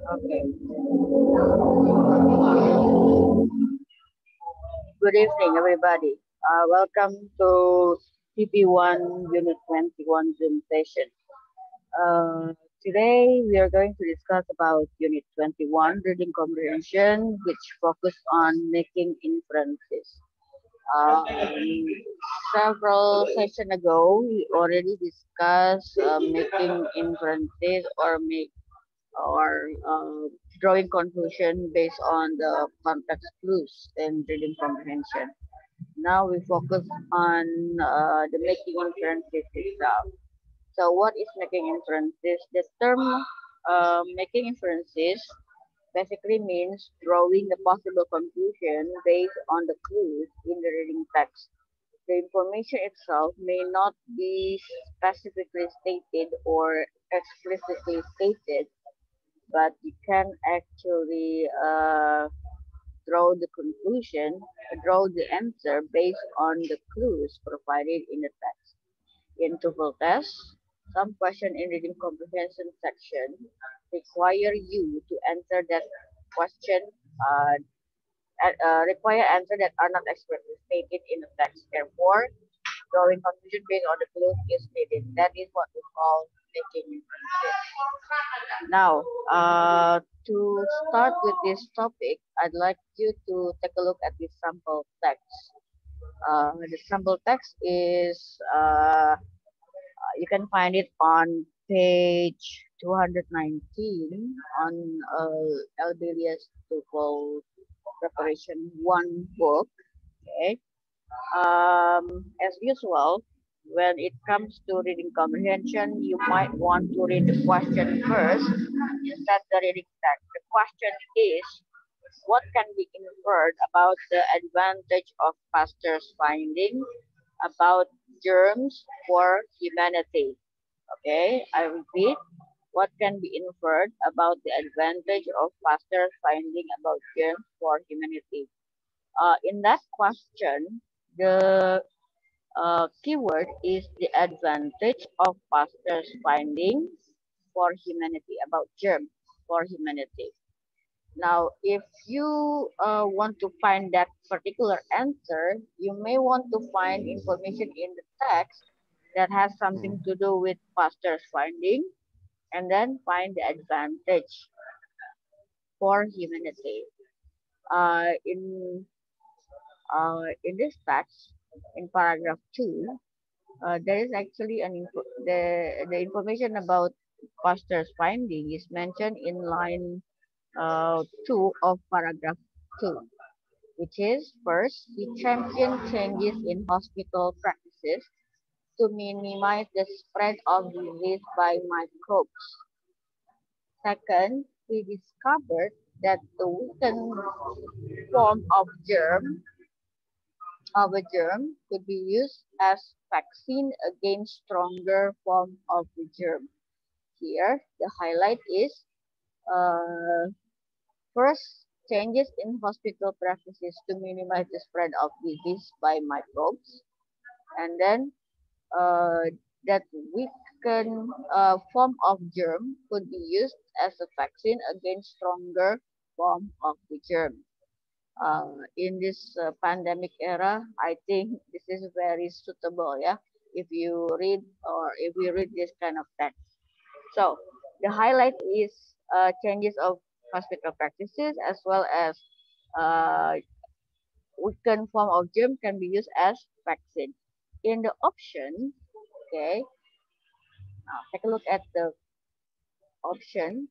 Okay. Good evening, everybody. Welcome to TP1 Unit 21 Zoom session. Today, we are going to discuss about Unit 21, Reading Comprehension, which focus on making inferences. Several sessions ago, we already discussed making inferences or drawing conclusion based on the context clues in reading comprehension. Now we focus on the making inferences itself. So what is making inferences? The term making inferences basically means drawing the possible conclusion based on the clues in the reading text. The information itself may not be specifically stated or explicitly stated, but you can actually draw the conclusion, draw the answer based on the clues provided in the text. In TOEFL test, some question in reading comprehension section require you to answer that question, require answer that are not expressly stated in the text. Therefore, drawing conclusion based on the clues is needed. That is what we call making inferences. Now, to start with this topic, I'd like you to take a look at this sample text. The sample text is you can find it on page 219 on Albelia's TOEFL Preparation 1 book. Okay. As usual, when it comes to reading comprehension, you might want to read the question first instead the reading text. The question is, what can be inferred about the advantage of Pasteur's finding about germs for humanity? Okay, I repeat, what can be inferred about the advantage of Pasteur's finding about germs for humanity? In that question, the keyword is the advantage of Pasteur's finding for humanity, about germs for humanity. Now, if you want to find that particular answer, you may want to find information in the text that has something to do with Pasteur's finding, and then find the advantage for humanity. In this text, in paragraph 2, there is actually the information about Pasteur's finding is mentioned in line 2 of paragraph 2, which is first, he championed changes in hospital practices to minimize the spread of disease by microbes. Second, he discovered that the weakened form of a germ could be used as vaccine against stronger form of the germ. Here, the highlight is uh, first, changes in hospital practices to minimize the spread of disease by microbes, and then uh, that weakened form of germ could be used as a vaccine against stronger form of the germ. In this pandemic era, I think this is very suitable, yeah, if you read or if we read this kind of text. So the highlight is changes of hospital practices as well as uh, weakened form of germ can be used as vaccine. In the option, okay, now take a look at the option,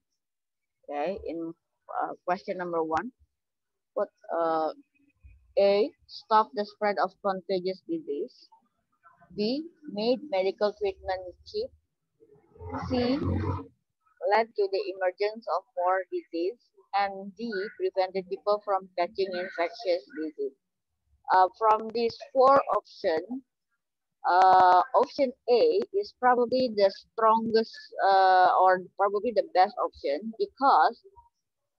okay, in question number 1. What A, stop the spread of contagious disease. B, made medical treatment cheap. C, led to the emergence of more disease. And D, prevented people from catching infectious disease. From these 4 options, option A is probably the strongest or probably the best option because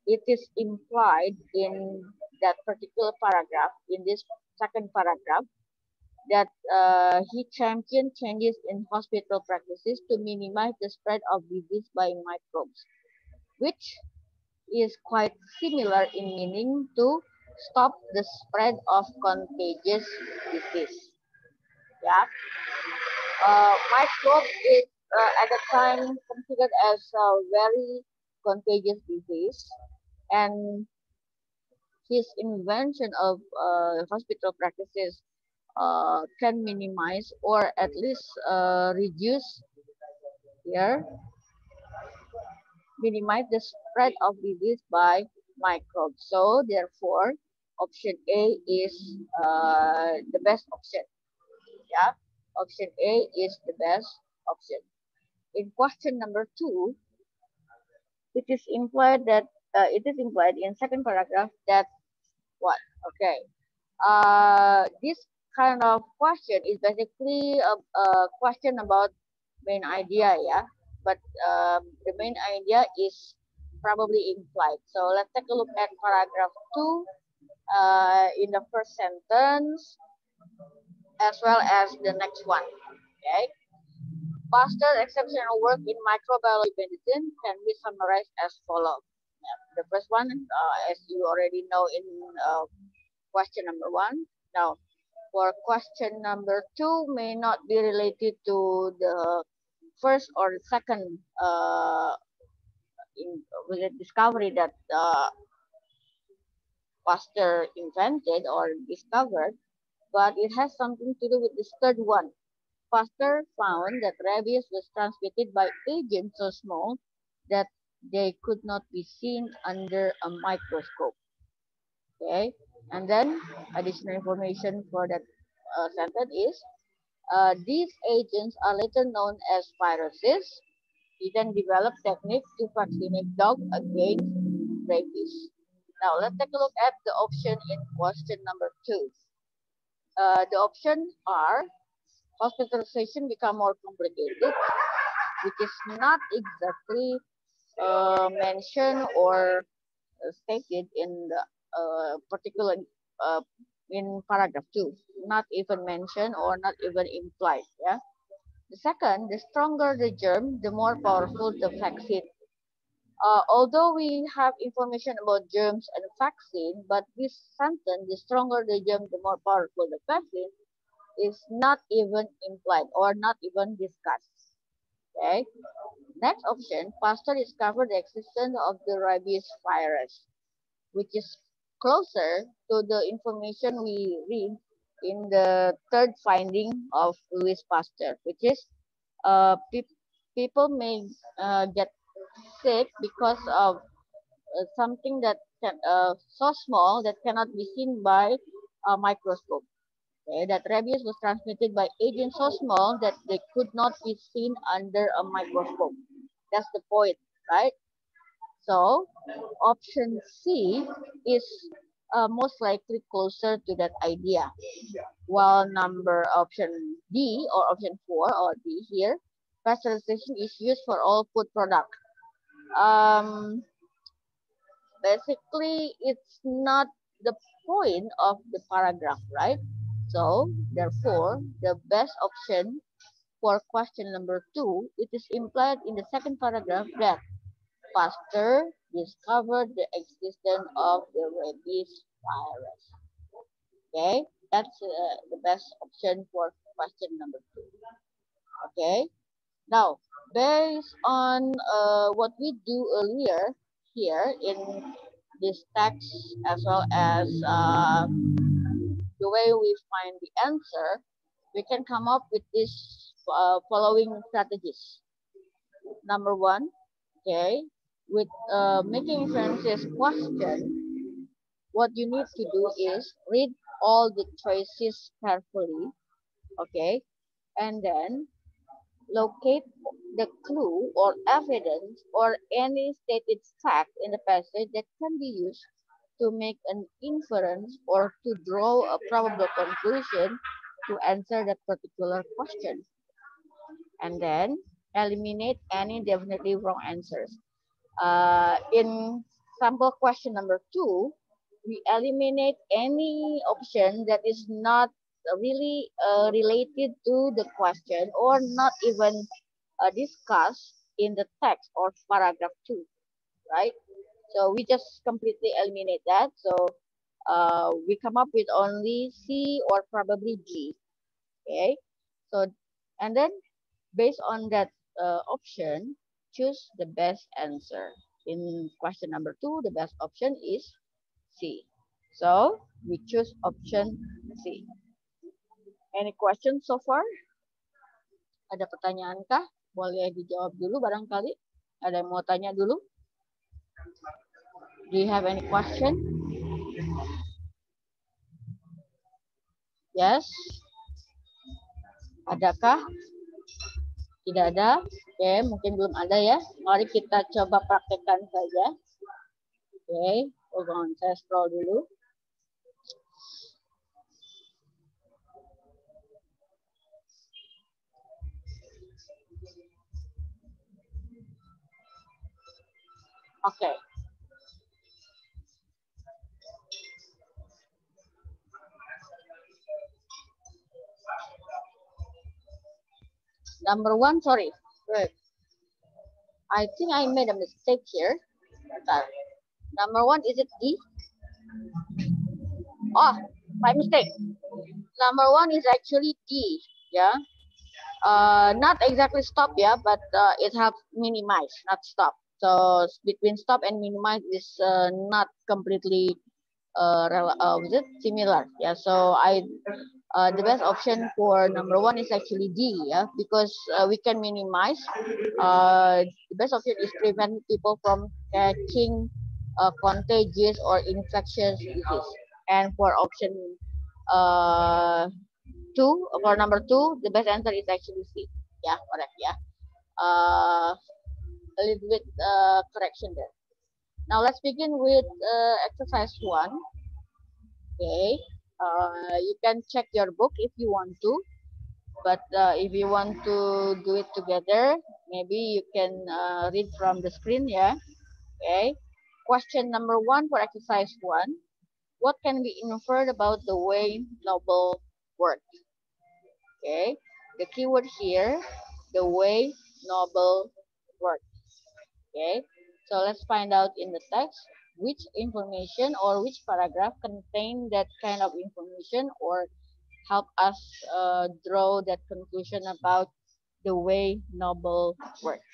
it is implied in that particular paragraph, in this second paragraph, that he championed changes in hospital practices to minimize the spread of disease by microbes, which is quite similar in meaning to stop the spread of contagious disease. Yeah, microbe is at the time considered as a very contagious disease, and his invention of hospital practices can minimize or at least reduce here minimize the spread of disease by microbes. So therefore, option A is the best option. Yeah, option A is the best option. In question number 2, it is implied in second paragraph that what? Okay. This kind of question is basically a question about main idea, yeah. But the main idea is probably implied. So let's take a look at paragraph 2 in the first sentence as well as the next one. Okay. Pasteur's exceptional work in microbiology medicine can be summarized as follows. Yeah, the first one, as you already know in question number 1. Now, for question number 2 may not be related to the first or the second with the discovery that Pasteur invented or discovered, but it has something to do with this third one. Pasteur found that rabies was transmitted by agents so small that they could not be seen under a microscope. Okay, and then additional information for that sentence is these agents are later known as viruses. He then developed techniques to vaccinate dogs against rabies. Now let's take a look at the option in question number 2. The options are hospitalization become more complicated, which is not exactly mentioned or stated in the particular uh, in paragraph 2, not even mentioned or not even implied. Yeah. The second, the stronger the germ, the more powerful the vaccine. Although we have information about germs and vaccine, but this sentence, the stronger the germ, the more powerful the vaccine, is not even implied or not even discussed. Okay. Next option, Pasteur discovered the existence of the rabies virus, which is closer to the information we read in the third finding of Louis Pasteur, which is pe people may get sick because of something that can, so small that cannot be seen by a microscope. Okay, that rabies was transmitted by agents so small that they could not be seen under a microscope. That's the point, right? So option C is most likely closer to that idea. While number option D or option 4 or D here, pasteurization is used for all food products. Um, Basically, it's not the point of the paragraph, right? So therefore, the best option for question number 2, it is implied in the second paragraph that Pasteur discovered the existence of the rabies virus. Okay, that's the best option for question number 2. Okay, now based on what we do earlier here in this text as well as the way we find the answer, we can come up with this following strategies. Number 1, okay, with making inferences question, what you need to do is read all the choices carefully, okay, and then locate the clue or evidence or any stated fact in the passage that can be used to make an inference or to draw a probable conclusion to answer that particular question. And then eliminate any definitely wrong answers. In sample question number 2, we eliminate any option that is not really related to the question or not even discussed in the text or paragraph 2, right? So we just completely eliminate that. So we come up with only C or probably D. Okay. So, and then based on that option, choose the best answer. In question number 2, the best option is C. So we choose option C. Any questions so far? Ada pertanyaan kah? Boleh dijawab dulu barangkali. Ada yang mau tanya dulu? Do you have any question? Yes? Adakah? Tidak ada? Oke, mungkin belum ada ya. Mari kita coba praktekkan saja. Oke, hold on, saya scroll dulu. Oke. Number 1, sorry. Good. I think I made a mistake here. Number 1, is it D? Oh, my mistake. Number 1 is actually D. Yeah. Not exactly stop, yeah, but it helps minimize, not stop. So between stop and minimize is not completely similar. Yeah. So the best option for number 1 is actually D, yeah, because we can minimize. The best option is prevent people from catching contagious or infectious disease. And for option 2, for number 2, the best answer is actually C. Yeah, correct. Yeah. A little bit correction there. Now let's begin with exercise 1. Okay. You can check your book if you want to, but if you want to do it together, maybe you can read from the screen. Yeah. Okay. Question number 1 for exercise 1. What can be inferred about the way Nobel worked? Okay. The keyword here, the way Nobel worked. Okay. So let's find out in the text which information or which paragraph contain that kind of information or help us draw that conclusion about the way Nobel works.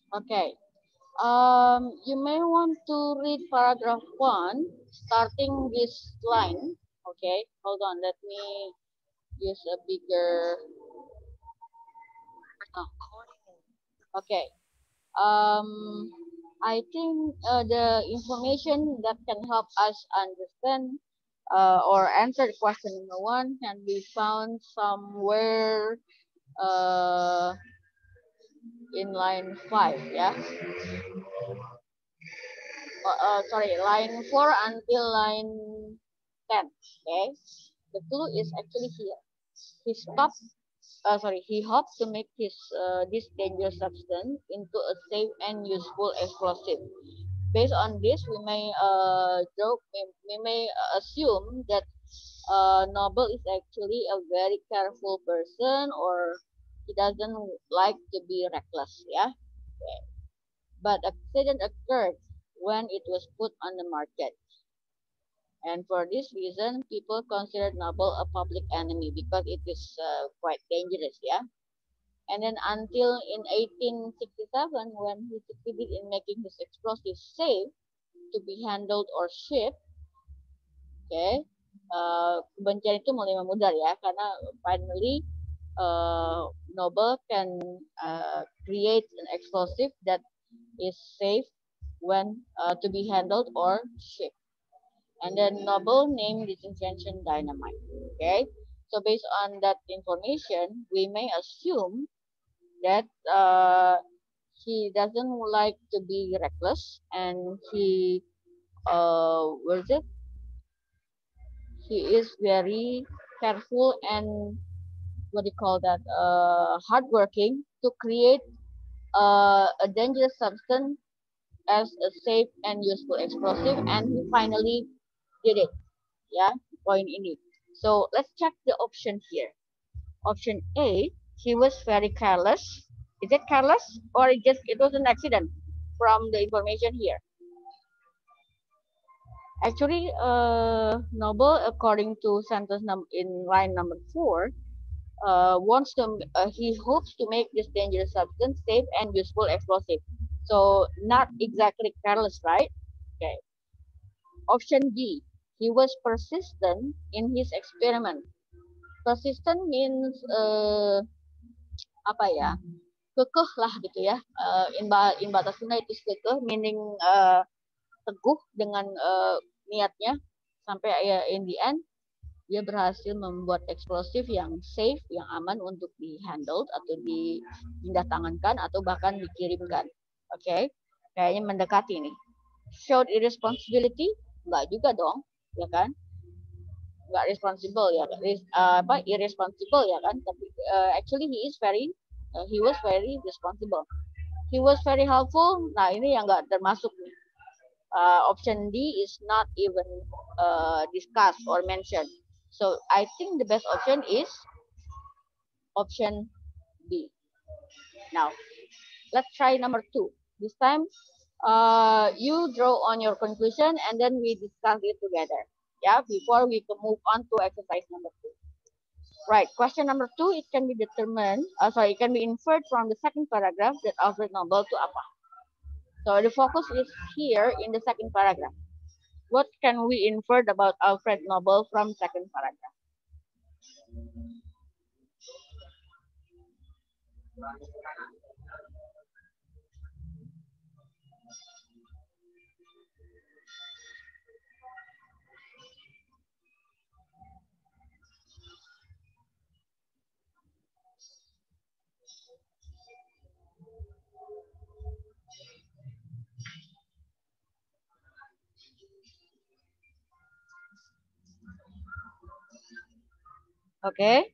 Okay. You may want to read paragraph 1, starting this line. Okay, hold on. Let me use a bigger. Oh. Okay. I think the information that can help us understand or answer the question number 1 can be found somewhere in line 5. Yeah. Sorry, line 4 until line 10. Okay. The clue is actually here. He stopped. He hoped to make this dangerous substance into a safe and useful explosive. Based on this, we may assume that Nobel is actually a very careful person, or he doesn't like to be reckless. Yeah. Okay. But accident occurred when it was put on the market. And for this reason, people consider Nobel a public enemy because it is quite dangerous, yeah. And then until in 1867, when he succeeded in making his explosives safe to be handled or shipped, okay, kebencian itu mulai memudar ya, karena finally Nobel can create an explosive that is safe when to be handled or shipped. And then Nobel named this invention dynamite. Okay, so based on that information, we may assume that he doesn't like to be reckless, and he what is it? He is very careful and what do you call that? Hardworking to create a dangerous substance as a safe and useful explosive, and he finally did it. Yeah, point in it. So let's check the option here. Option A, he was very careless. Is it careless or it was an accident from the information here? Actually, Noble, according to sentence in line number 4, he hopes to make this dangerous substance safe and useful explosive. So not exactly careless, right? Okay. Option D, he was persistent in his experiment. Persistent means apa ya? Kekeh lah gitu ya. In bahasa Sunda itu kekeh, meaning teguh dengan niatnya sampai in the end dia berhasil membuat eksplosif yang safe, yang aman untuk di-handle atau dipindah tangankan atau bahkan dikirimkan. Oke, okay? Kayaknya mendekati nih. Showed irresponsibility? Enggak juga dong, ya kan? Enggak responsible ya, irresponsible ya kan? Tapi actually he was very responsible. He was very helpful. Nah ini yang enggak termasuk nih. Option D is not even discussed or mentioned. So I think the best option is option B. Now, let's try number 2. This time, you draw on your conclusion and then we discuss it together. Yeah, before we can move on to exercise number 2. Right, question number 2, it can be determined, it can be inferred from the second paragraph that Alfred Nobel to apa. So the focus is here in the second paragraph. What can we infer about Alfred Nobel from second paragraph? Okay.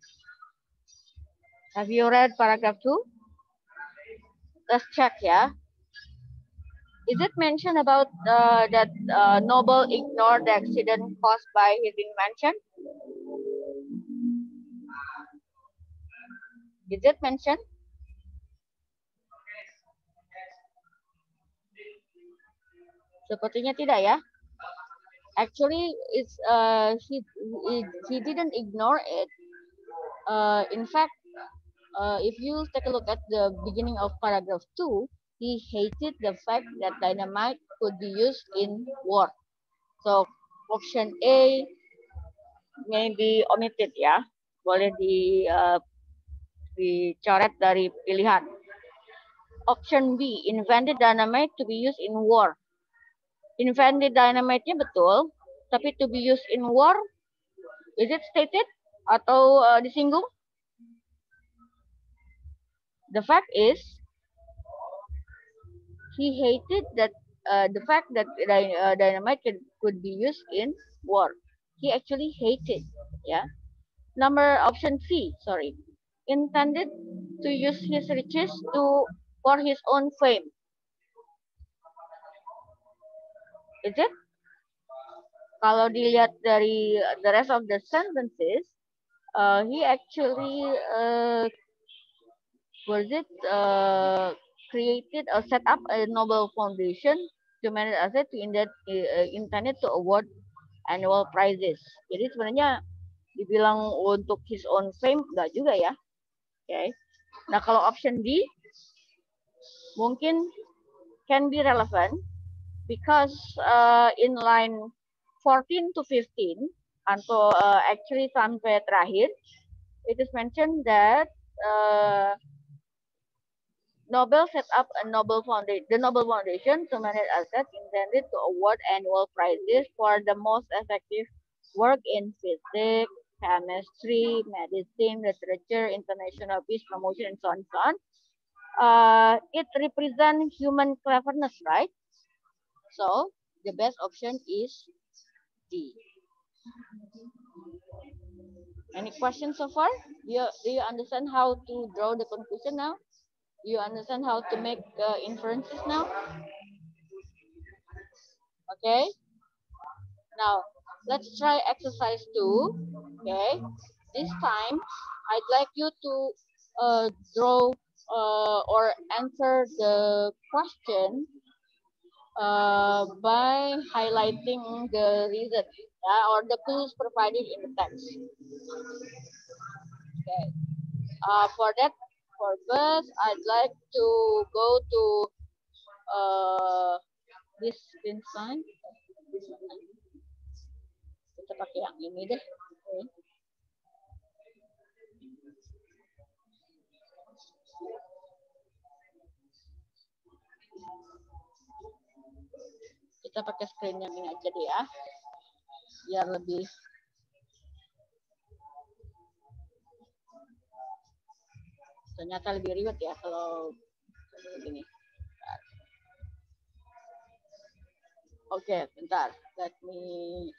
Have you read paragraph 2? Let's check, yeah. Is it mentioned about that Nobel ignored the accident caused by his invention? Is it mentioned? Sepertinya tidak ya. Actually, he didn't ignore it. In fact, if you take a look at the beginning of paragraph 2, he hated the fact that dynamite could be used in war. So option A may be omitted ya, boleh dicoret dari pilihan. Option B, invented dynamite to be used in war. Invented dynamite-nya betul, tapi to be used in war, is it stated atau disinggung? The fact is, he hated that the fact that dynamite could be used in war. He actually hated, yeah. Option C, sorry, intended to use his riches for his own fame. Is it? Kalau dilihat dari the rest of the sentences, he actually created or set up a Nobel Foundation to manage asset intended to award annual prizes. Jadi sebenarnya dibilang untuk his own fame enggak juga ya. Okay. Nah kalau option D mungkin can be relevant because in line 14 to 15 atau actually sampai terakhir, it is mentioned that Nobel set up the Nobel Foundation to manage assets intended to award annual prizes for the most effective work in physics, chemistry, medicine, literature, international peace promotion, and so on and so on. It represents human cleverness, right? So the best option is D. Any questions so far? Do you understand how to draw the conclusion now? Do you understand how to make inferences now? Okay. Now, let's try exercise 2. Okay. This time, I'd like you to draw or answer the question by highlighting the reason or the clues provided in the text. Okay. For that purpose, I'd like to go to this screen sign. Kita pakai yang ini deh. Okay. Kita pakai screen yang ini aja deh ya, biar lebih ternyata lebih ribet ya kalau begini. Oke, bentar. Let me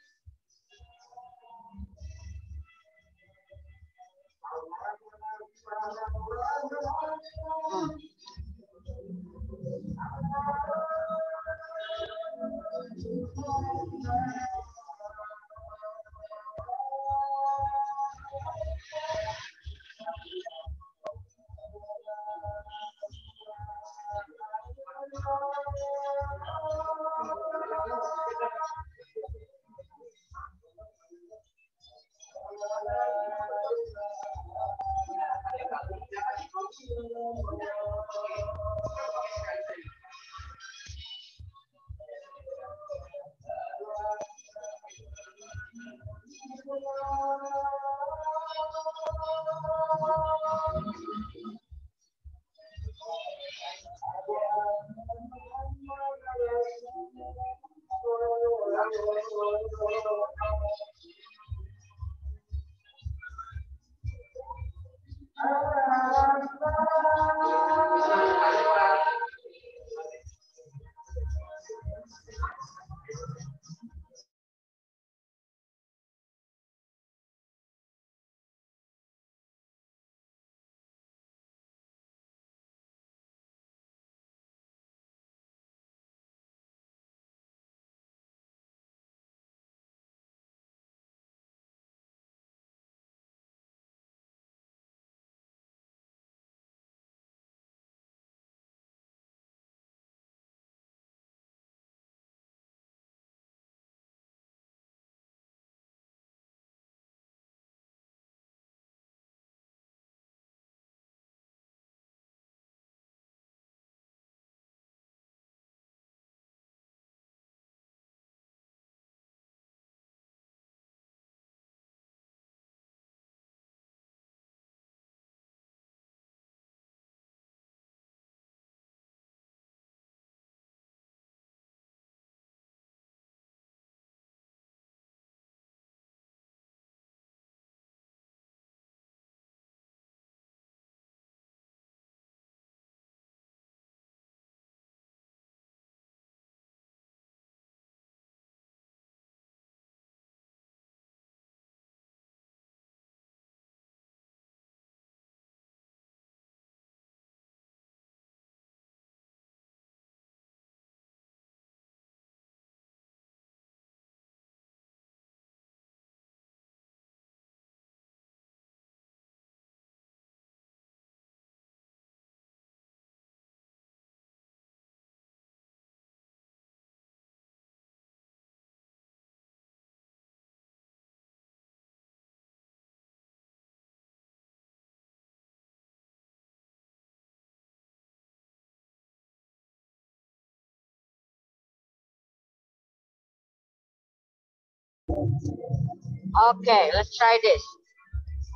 Okay, let's try this.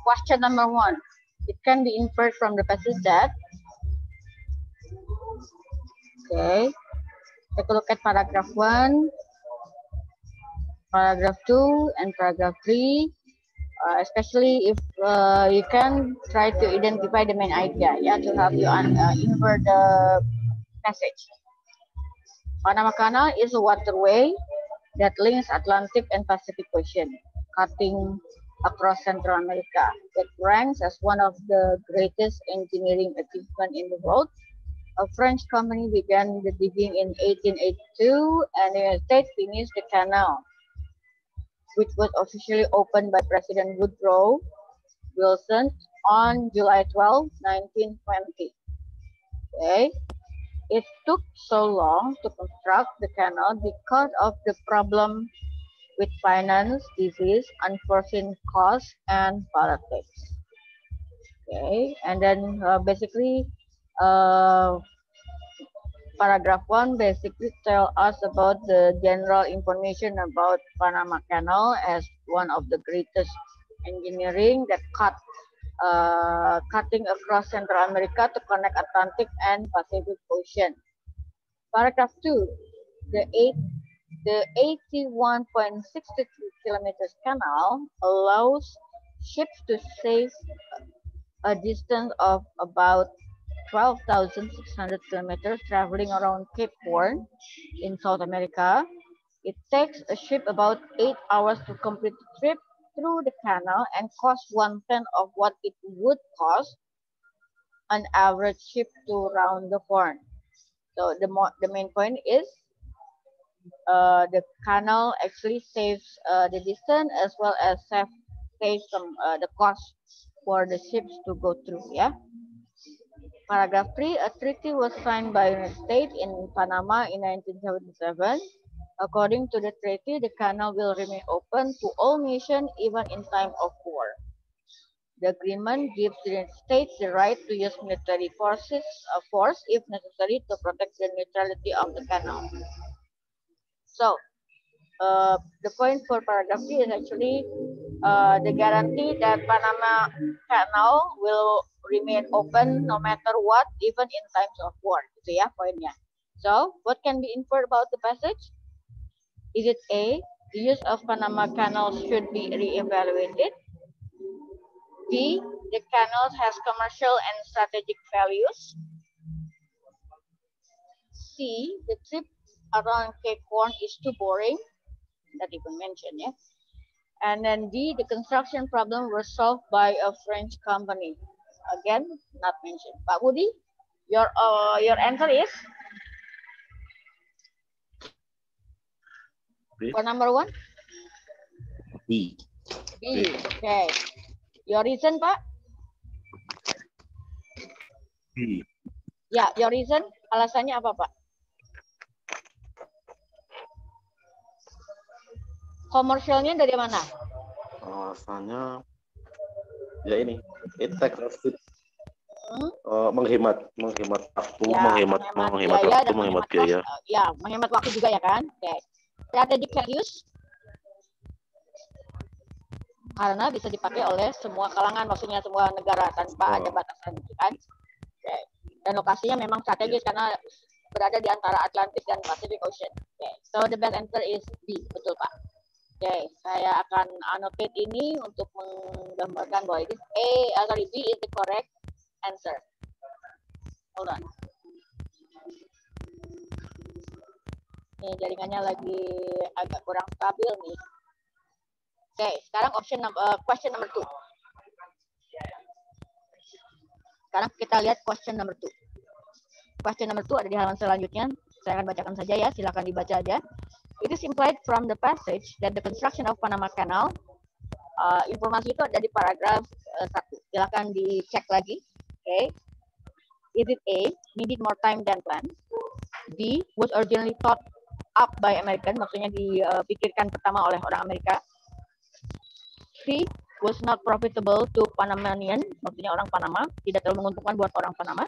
Question number 1. It can be inferred from the passage that. Okay. Take a look at paragraph 1, paragraph 2, and paragraph 3. Especially if you can try to identify the main idea, yeah, to help you invert the passage. Panama Canal is a waterway that links Atlantic and Pacific Ocean, cutting across Central America. It ranks as one of the greatest engineering achievements in the world. A French company began the digging in 1882, and the United States finished the canal, which was officially opened by President Woodrow Wilson on July 12, 1920. Okay. It took so long to construct the canal because of the problem with finance, disease, unforeseen costs, and politics. Okay, and then basically, paragraph 1 basically tell us about the general information about Panama Canal as one of the greatest engineering that cutting across Central America to connect Atlantic and Pacific Ocean. Paragraph 2, the 81.63 kilometers canal allows ships to sail a distance of about 12,600 kilometers traveling around Cape Horn in South America. It takes a ship about 8 hours to complete the trip through the canal and costs 1/10 of what it would cost an average ship to round the Horn. So the main point is the canal actually saves the distance as well as saves some the cost for the ships to go through. Yeah. Paragraph 3, a treaty was signed by the United States in Panama in 1977. According to the treaty, the canal will remain open to all nations even in time of war. The agreement gives the United States the right to use military force if necessary to protect the neutrality of the canal. So, the point for paragraph 3 is actually the guarantee that Panama Canal will remain open no matter what, even in times of war. Gitu ya poinnya. So, what can be inferred about the passage? Is it A, the use of Panama Canal should be re-evaluated? B, the canal has commercial and strategic values? C, the trip around Cape Horn is too boring? That even mentioned, yeah. And then D, the construction problem was solved by a French company. Again, not mentioned. Pak Budi, your answer is? For number 1? B. B, okay. Your reason, Pak? B. Ya, your reason, alasannya apa, Pak? Komersialnya dari mana? Alasannya ya ini, it takes menghemat waktu, ya, menghemat waktu, menghemat biaya. Ya, menghemat waktu juga ya kan? Okay. Strategic values karena bisa dipakai oleh semua kalangan, maksudnya semua negara tanpa ada batasan, kan? Okay. Dan lokasinya memang strategis karena berada di antara Atlantic dan Pacific Ocean. Okay. So the best answer is B, betul Pak. Oke, okay. Saya akan annotate ini untuk menggambarkan bahwa ini B is the correct answer. Hold on. Ini jaringannya lagi agak kurang stabil nih. Oke, sekarang question number 2. Sekarang kita lihat question number 2. Question number 2 ada di halaman selanjutnya. Saya akan bacakan saja ya, silakan dibaca aja. It is implied from the passage that the construction of Panama Canal, informasi itu ada di paragraf 1. Silakan dicek lagi. Okay. Is it A, needed more time than planned? B, was originally thought up by American, maksudnya dipikirkan pertama oleh orang Amerika. C, was not profitable to Panamanian, maksudnya orang Panama, tidak terlalu menguntungkan buat orang Panama.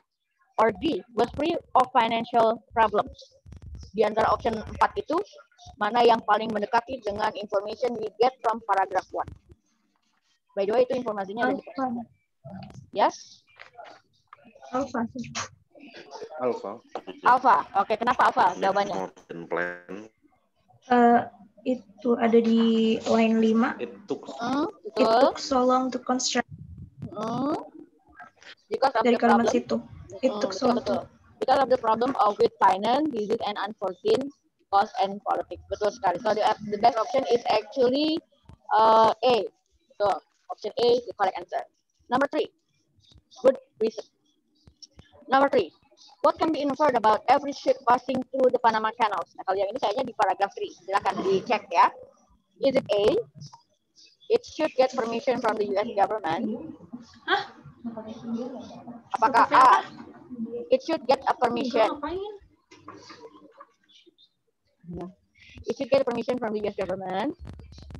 Or D, was free of financial problems. Di antara option 4 itu, mana yang paling mendekati dengan information we get from paragraph 1? By the way, itu informasinya ada di paragraph. Yes? Alpha. Oke, kenapa Alpha? Jawabannya. Itu ada di line 5. It took so long to construct. Because of Dari the kalimat problem. situ. It took so long to. because of the problem of with finance, disease, and unforeseen cost and politics. Betul sekali. So the best option is actually A. So option A is the correct answer. Number 3, good reason. Number 3, what can be inferred about every ship passing through the Panama Canals? Nah, kalau yang ini kayaknya di paragraph 3. Silakan dicek ya. Is it A? It should get permission from the US government. Apakah A? It should get a permission. It should get permission from the US government.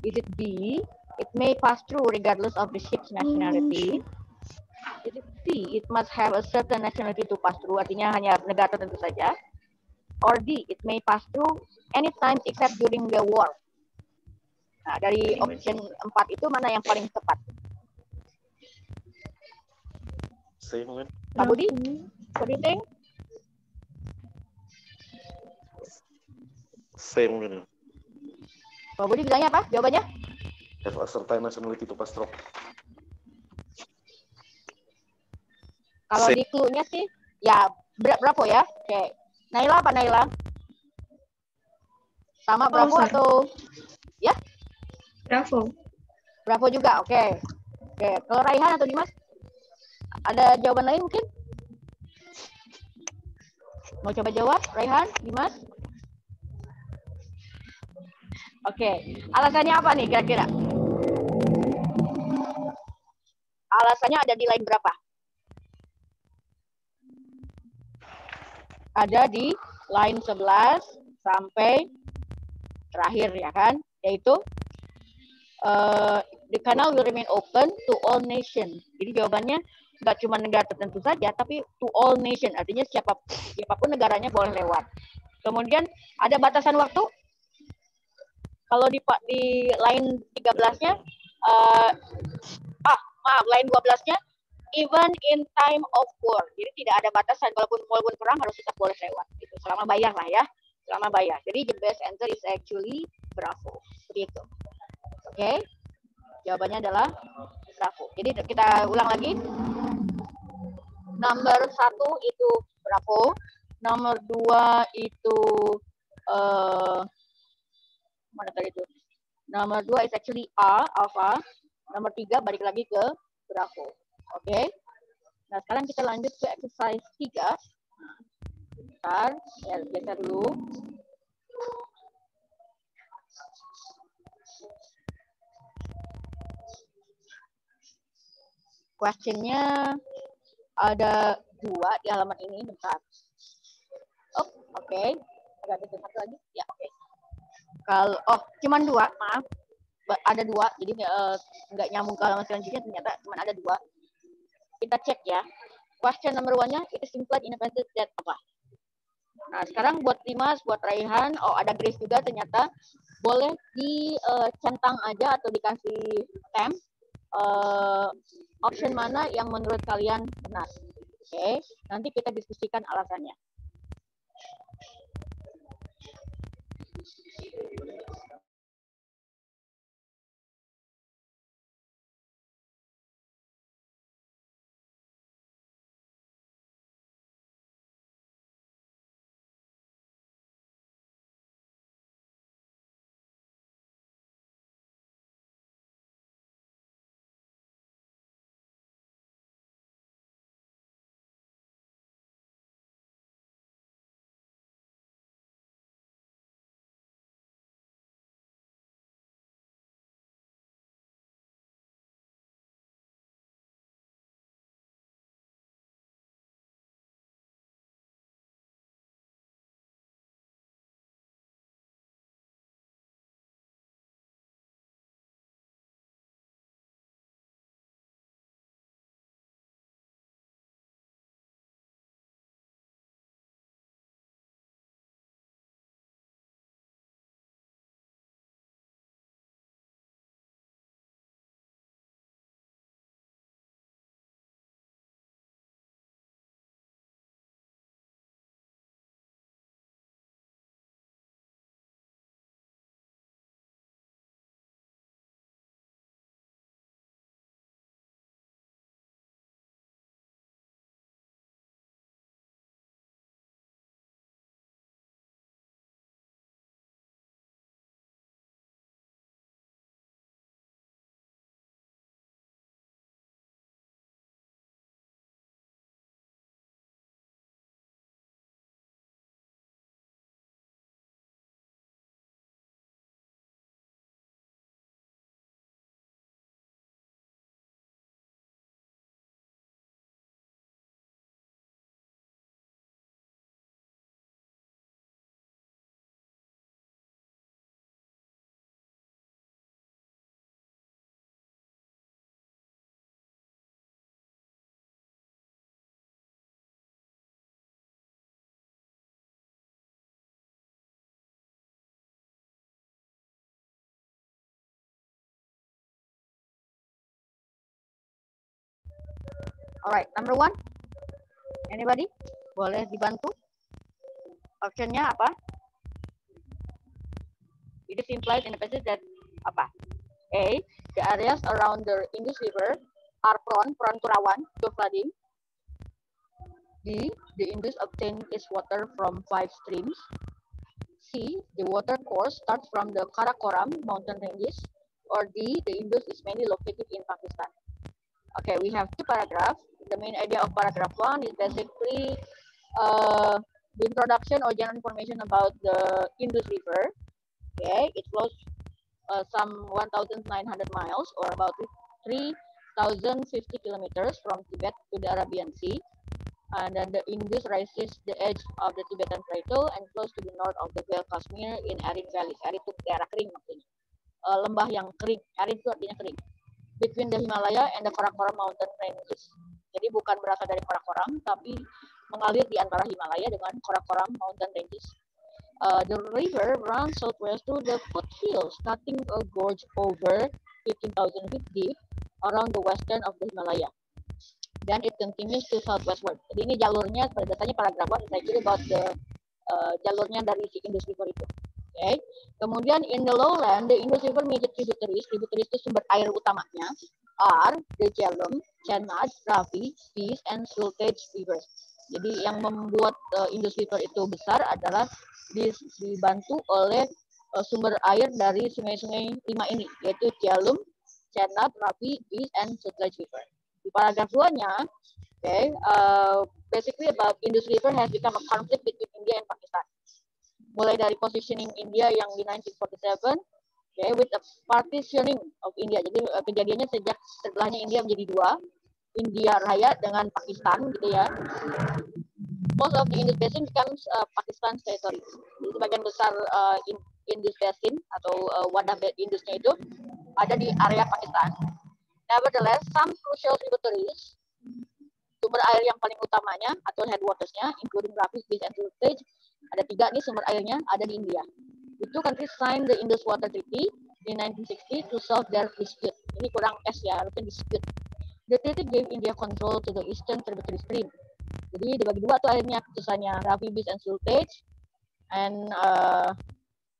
Is it B? It may pass through regardless of the ship's nationality. Is it C? It must have a certain nationality to pass through. Artinya hanya negara tertentu saja. Or D? It may pass through anytime except during the war. Nah, dari option 4 itu mana yang paling tepat? C mungkin. Pak Budi? What do you think? C mungkin. Pak Budi bilangnya apa? Jawabannya? Have a certain nationality to pass through. Kalau C. di clue-nya sih, ya Bravo ya. Oke. Naila apa Naila? Sama Bravo sorry. atau? Ya? Bravo. Bravo juga, oke. Oke. Kalau Raihan atau Dimas? Ada jawaban lain mungkin? Mau coba jawab, Raihan, Dimas? Oke, alasannya apa nih kira-kira? Alasannya ada di line berapa? Ada di line 11 sampai terakhir ya kan? Yaitu the canal will remain open to all nations. Jadi jawabannya nggak cuma negara tertentu saja, tapi to all nation. Artinya siapapun negaranya boleh lewat. Kemudian ada batasan waktu. Kalau di line 13-nya, line 12-nya, even in time of war. Jadi tidak ada batasan, walaupun perang harus tetap boleh lewat. Gitu. Selama bayar lah ya, selama bayar. Jadi the best answer is actually Bravo. Seperti itu. Oke, jawabannya adalah Bravo. Jadi kita ulang lagi. Nomor 1 itu Bravo. Nomor 2 itu mana tadi itu? Nomor 2 is actually A, Alpha. Nomor 3 balik lagi ke Bravo. Oke. Nah, sekarang kita lanjut ke exercise 3. Bentar, ya geser dulu. Question-nya ada 2 di halaman ini, bentar. Oh, oke. Agak geser satu lagi. Ya, oke. Kalau cuman 2, maaf. Ada 2, jadi nggak nyambung ke halaman selanjutnya, ternyata cuma ada 2. Kita cek ya. Question number 1-nya itu implied in a passage that apa? Nah, sekarang buat Dimas, buat Raihan, ada Grace juga ternyata boleh dicentang aja atau dikasih stem option mana yang menurut kalian benar. Oke, nanti kita diskusikan alasannya. Alright, number 1. Anybody? Boleh dibantu? Optionnya apa? It is implied in the passage that apa? A. The areas around the Indus River are prone to rawan to flooding. B. The Indus obtained its water from 5 streams. C. The water course starts from the Karakoram mountain ranges. Or D. The Indus is mainly located in Pakistan. Okay, we have 2 paragraphs. The main idea of paragraph 1 is basically the introduction or general information about the Indus River. Okay, it flows some 1,900 miles or about 3,050 kilometers from Tibet to the Arabian Sea. And then the Indus rises the edge of the Tibetan Plateau and flows to the north of the Vale Kashmir in arid valleys. Arid itu daerah kering maksudnya. Lembah yang kering. Arid itu artinya kering. Between the Himalaya and the Karakoram mountain ranges. Jadi bukan berasal dari Karakoram, tapi mengalir di antara Himalaya dengan Karakoram mountain ranges. The river runs southwest to the foothills, cutting a gorge over 15,000 feet deep around the western of the Himalaya. Then it continues to southwestward. Jadi ini jalurnya, pada dasarnya paragraf 1 saya kira about the jalurnya dari si Indus River itu. Okay. Kemudian in the lowland, the Indus River major tributaries itu sumber air utamanya are the Jhelum, Chenab, Ravi, Peace, and Sultanate rivers. Jadi yang membuat Indus River itu besar adalah dibantu oleh sumber air dari sungai-sungai 5 ini, yaitu Jhelum, Chenab, Ravi, Peace, and Sultanate river. Di paragraf 2-nya, okay, basically about Indus River has become a conflict between India and Pakistan. Mulai dari positioning India yang di 1947, okay, with the partitioning of India. Jadi kejadiannya sejak sebelahnya India menjadi 2, India Raya dengan Pakistan, gitu ya. Most of the Indus Basin becomes Pakistan's territory. Jadi sebagian besar Indus Basin atau wadah Indusnya itu ada di area Pakistan. Nevertheless, some crucial tributaries, sumber air yang paling utamanya atau headwatersnya, including Ravi, Peace, and Sultanate, ada 3 nih sumber airnya ada di India. The 2 countries signed the Indus Water Treaty in 1960 to solve their dispute. Ini kurang S ya, harusnya dispute. The treaty gave India control to the eastern tributary stream. Jadi dibagi 2 tuh airnya, putusannya Ravi, Peace, and Sultanate. And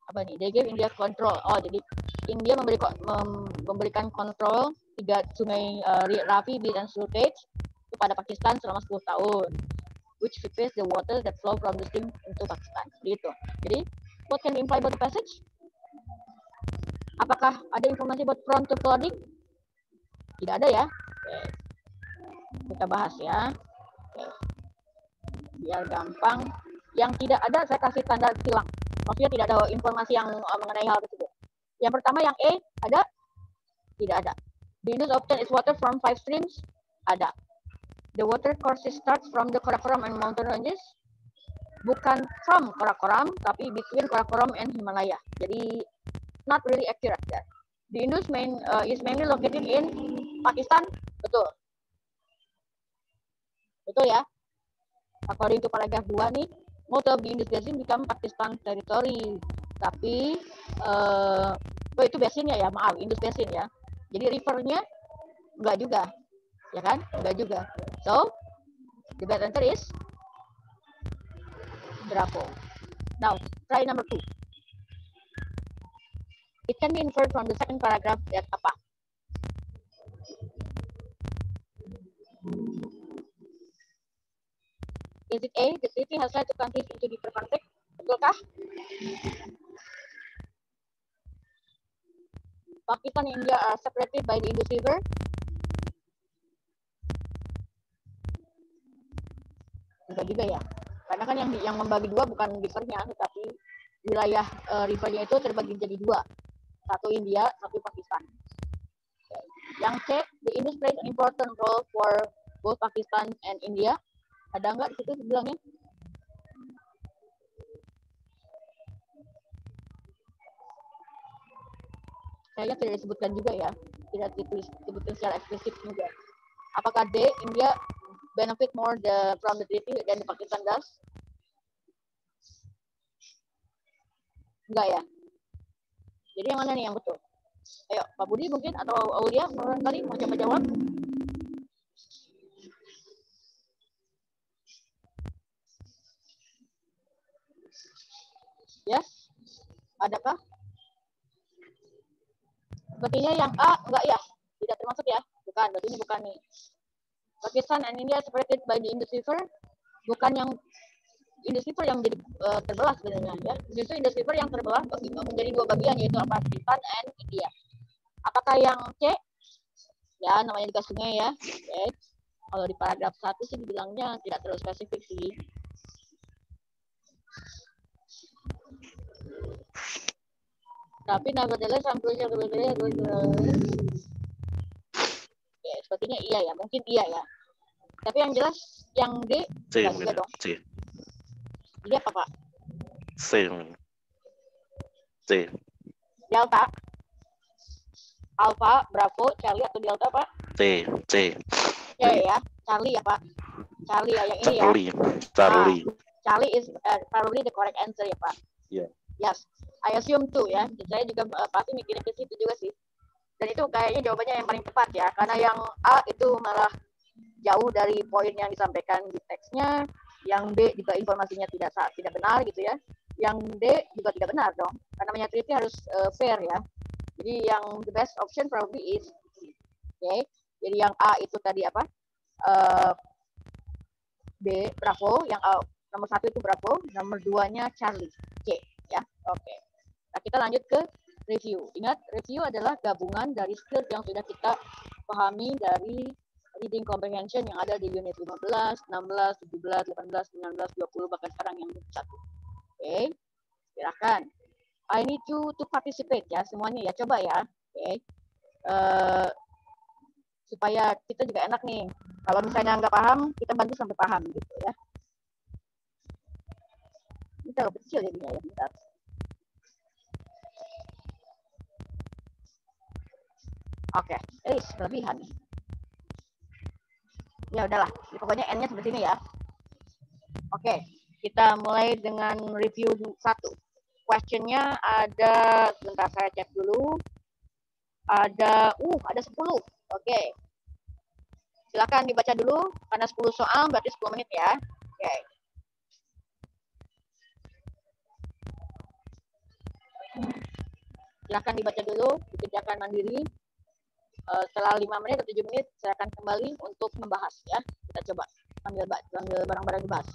apa nih? They gave India control. Oh, jadi India memberikan kontrol 3 sungai Ravi, Peace, and Sultanate kepada Pakistan selama 10 tahun. Which replace the water that flow from the stream into Pakistan. Gitu. Jadi, what can we imply about the passage? Apakah ada informasi about prone to flooding? Tidak ada ya. Oke. Kita bahas ya. Oke. Biar gampang. Yang tidak ada saya kasih tanda silang. Maksudnya tidak ada informasi yang mengenai hal tersebut. Yang pertama yang E ada? Tidak ada. The Indus obtained its water from 5 streams? Ada. The water course starts from the Karakoram and mountain ranges. Bukan from Karakoram, tapi between Karakoram and Himalaya. Jadi not really accurate there. The Indus is mainly located in Pakistan. Betul. Betul ya. According to paragraph 2 nih, most of the Indus Basin become Pakistan territory. Tapi itu basinnya ya, maaf, Indus Basin ya. Jadi rivernya enggak juga. Ya kan? Enggak juga. So, the best answer is Bravo. Now, try number 2. It can be inferred from the second paragraph that apa? Is it A, the treaty has led to countries into deeper conflict? Betulkah? Pakistan and India are separated by the Indus River. Enggak juga ya. Karena kan yang membagi 2 bukan rivernya, tetapi wilayah rivernya itu terbagi jadi 2. Satu India, satu Pakistan. Yang C, the Indus plays an important role for both Pakistan and India. Ada nggak di situ bilangnya? Kayaknya tidak disebutkan juga ya, tidak disebutkan secara eksplisit juga. Apakah D, India benefit more from the treaty than the Pakistan does? Enggak ya. Jadi yang mana nih yang betul? Ayo, Pak Budi mungkin atau Aulia barangkali mau coba jawab. Yes? Adakah? Sepertinya yang A enggak ya? Tidak termasuk ya? Bukan, berarti ini bukan nih. Pakistan and India separated by the Indus River. Bukan yang Indus River yang menjadi terbelah sebenarnya ya. Justru Indus River yang terbelah menjadi dua bagian, yaitu Pakistan and India. Apakah yang C? Ya, namanya juga sungai ya. Oke. Kalau di paragraf 1 sih dibilangnya tidak terlalu spesifik sih. Tapi nevertheless, I'm pretty sure ya, sepertinya iya ya, mungkin iya ya. Tapi yang jelas yang D C enggak mungkin juga ya. dong. C. Jadi apa Pak? C mungkin. C. Delta, Alpha, Bravo, Charlie atau Delta Pak? C. C. C ya, Charlie ya Pak. Charlie ya, yang ini ya. Charlie. Charlie is probably the correct answer ya Pak. Iya. Yes, I assume too ya. Saya juga pasti mikirin ke situ juga sih. Dan itu kayaknya jawabannya yang paling tepat ya, karena yang A itu malah jauh dari poin yang disampaikan di teksnya. Yang B juga informasinya tidak benar gitu ya. Yang D juga tidak benar dong, karena namanya treaty harus fair ya. Jadi yang the best option probably is okay. Jadi yang A itu tadi apa? B Bravo, yang A, nomor 1 itu Bravo, nomor 2-nya Charlie. C ya. Oke. Nah, kita lanjut ke review. Ingat, review adalah gabungan dari skill yang sudah kita pahami dari reading comprehension yang ada di unit 15, 16, 17, 18, 19, 20, bahkan sekarang yang 1. Oke, silakan. I need you to participate ya, semuanya ya, coba ya. Oke. Supaya kita juga enak nih. Kalau misalnya nggak paham, kita bantu sampai paham gitu ya. Ini terlalu kecil jadinya ya, bentar. Oke, kelebihan nih. Ya udahlah, pokoknya N-nya seperti ini ya. Oke, kita mulai dengan review 1. Question-nya ada, sebentar saya cek dulu. Ada 10. Oke. Silakan dibaca dulu, karena 10 soal berarti 10 menit ya. Oke. Silakan dibaca dulu, dikerjakan mandiri. Setelah 5 menit atau 7 menit, saya akan kembali untuk membahas ya. Kita coba sambil barang-barang dibahas.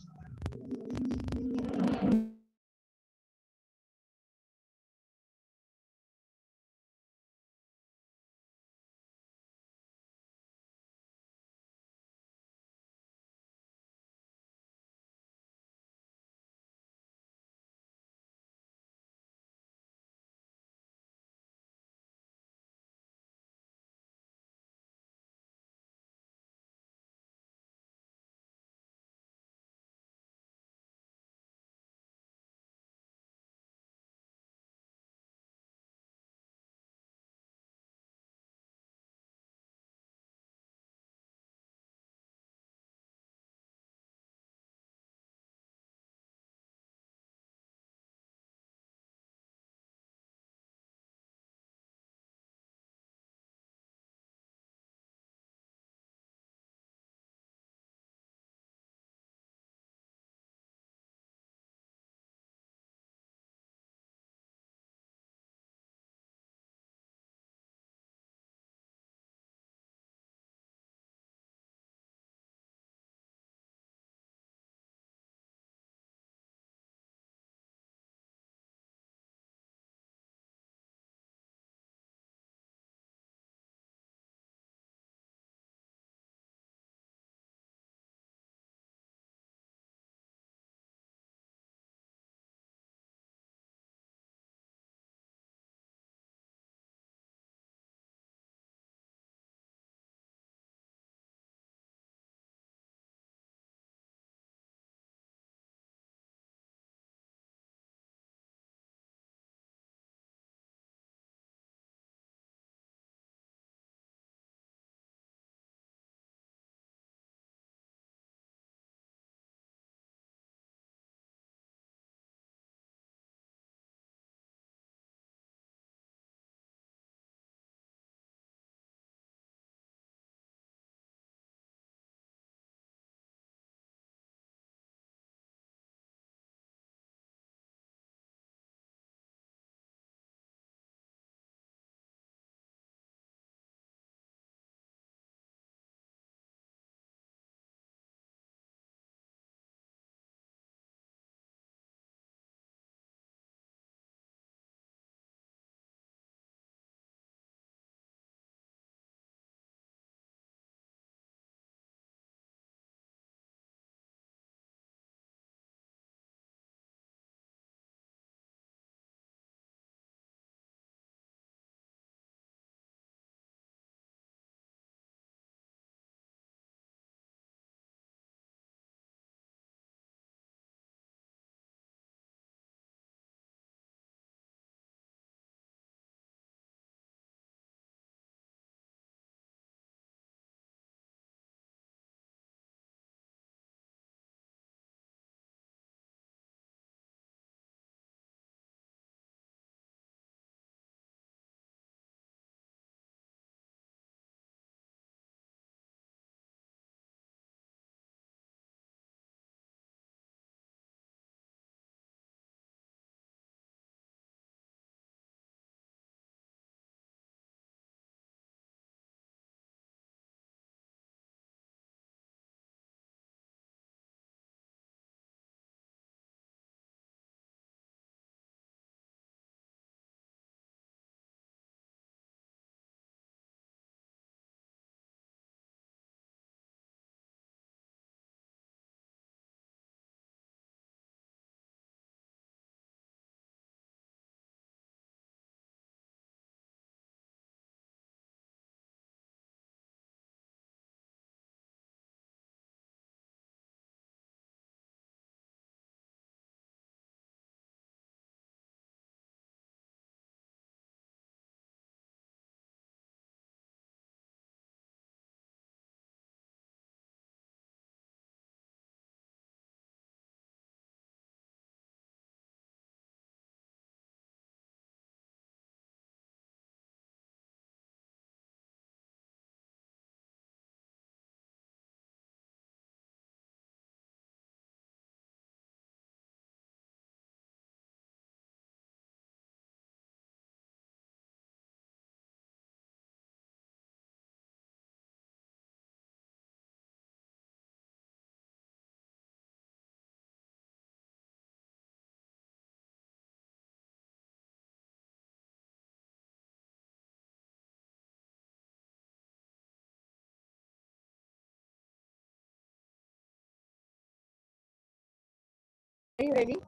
Ready?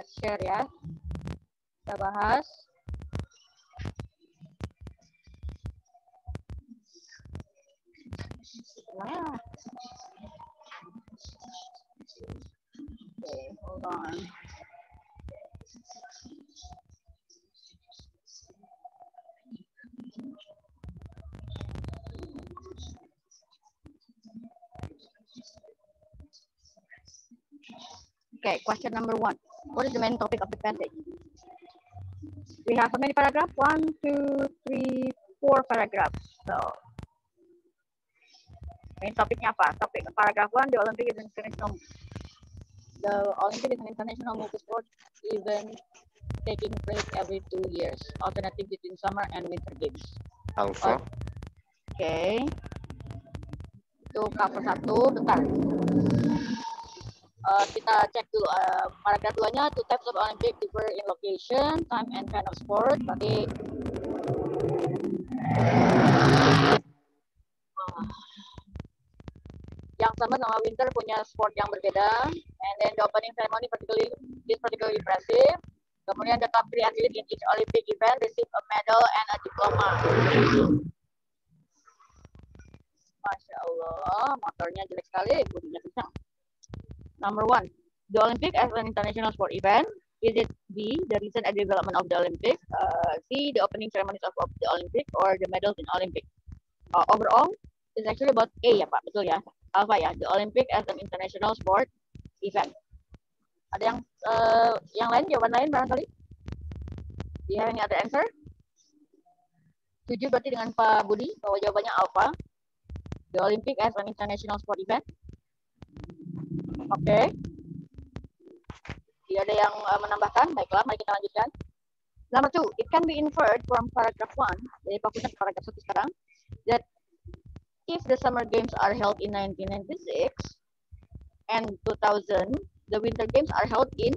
Let's share ya. Kita bahas. Nah. Okay, hold on. Okay, question number 1. What is the main topic of the passage? We have how many paragraphs? 1, 2, 3, 4 paragraphs. So, main topiknya apa? Topik paragraph 1, the Olympic is an international multi-sport event taking place every 2 years, alternating between summer and winter games. Alpha. Okay. Itu cover 1, bentar. Kita cek dulu paragraf 2-nya. Two types of Olympic differ in location, time, and kind of sport. Berarti yang summer sama winter punya sport yang berbeda. And then the opening ceremony is particularly impressive. Kemudian the top 3 athletes in each Olympic event receive a medal and a diploma. Masya Allah, motornya jelek sekali, bunyinya kencang. Number 1, the Olympic as an international sport event. Is it B, the recent development of the Olympic? C, the opening ceremonies of the Olympic, or the medals in Olympic? Overall, it's actually about A ya Pak, betul ya? Alpha ya, the Olympic as an international sport event. Ada yang lain, jawaban lain barangkali? Do you have any other answer? Setuju berarti dengan Pak Budi bahwa jawabannya Alpha, the Olympic as an international sport event. Oke. Tidak ada yang menambahkan. Baiklah, mari kita lanjutkan. Number 2, it can be inferred from paragraph 1, jadi fokusnya ke paragraf 1 sekarang, that if the summer games are held in 1996 and 2000, the winter games are held in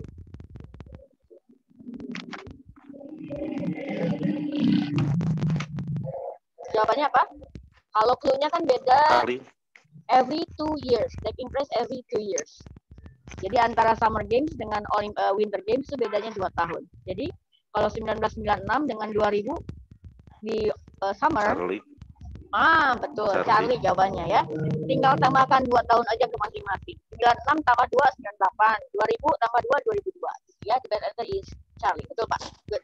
jawabannya apa? Kalau clue-nya kan beda. Every 2 years, taking place every 2 years. Jadi antara Summer Games dengan Winter Games itu bedanya 2 tahun. Jadi kalau 1996 dengan 2000 di Summer. Charlie. Betul. Charlie jawabannya ya. Tinggal tambahkan 2 tahun aja ke masing-masing. 96 tambah 2, 98. 2000 tambah 2, 2002. Ya, the best answer is Charlie. Betul Pak. Good.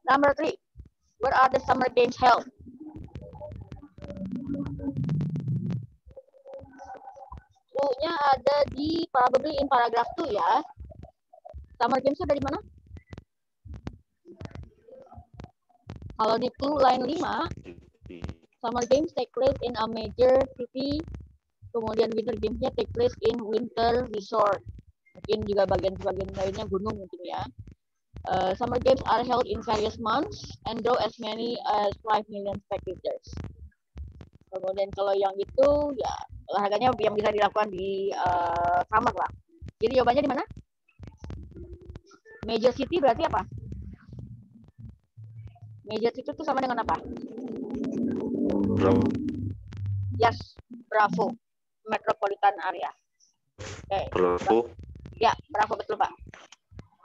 Number 3. Where are the Summer Games held? Clue-nya ada di probably in paragraph 2 ya. Summer Games dari mana? Kalau di clue line 5, Summer Games take place in a major city, kemudian Winter Games-nya take place in winter resort. Mungkin juga bagian-bagian lainnya gunung mungkin ya. Summer Games are held in various months and draw as many as 5 million spectators. Kemudian kalau yang itu ya olahraganya yang bisa dilakukan di summer lah. Jadi jawabannya di mana? Major city berarti apa? Major city itu sama dengan apa? Bravo. Yes, Bravo. Metropolitan area. Okay. Bravo. Ya, Bravo betul Pak.